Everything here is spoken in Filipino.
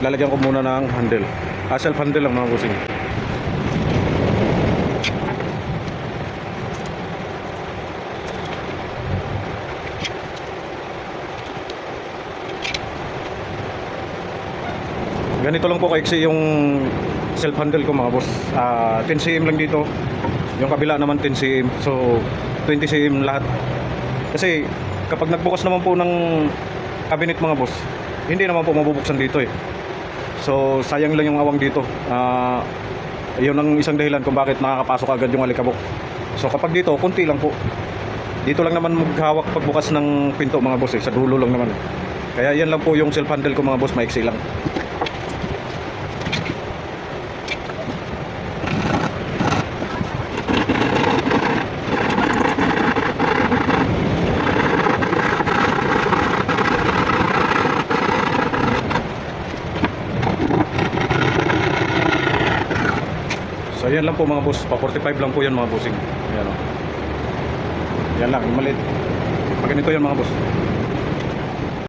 Lalagyan ko muna ng handle. Self handle lang mga bossing. Ganito lang po kaiksi yung self handle ko mga boss. 10 cm lang dito. Yung kabila naman 10 cm. So 20 cm lahat. Kasi kapag nagbukas naman po ng cabinet mga boss, hindi naman po mabubuksan dito eh. So sayang lang yung awang dito. Yun ang isang dahilan kung bakit nakakapasok agad yung alikabok. So kapag dito, kunti lang po. Dito lang naman maghawak pagbukas ng pinto mga boss eh. Sa dulo lang naman. Kaya yan lang po yung self handle ko mga boss, maiksi lang. So yan lang po mga boss, pa 45 lang po yan mga bossing. Yan o. Yan lang, yung maliit. Pag ganito yan mga boss.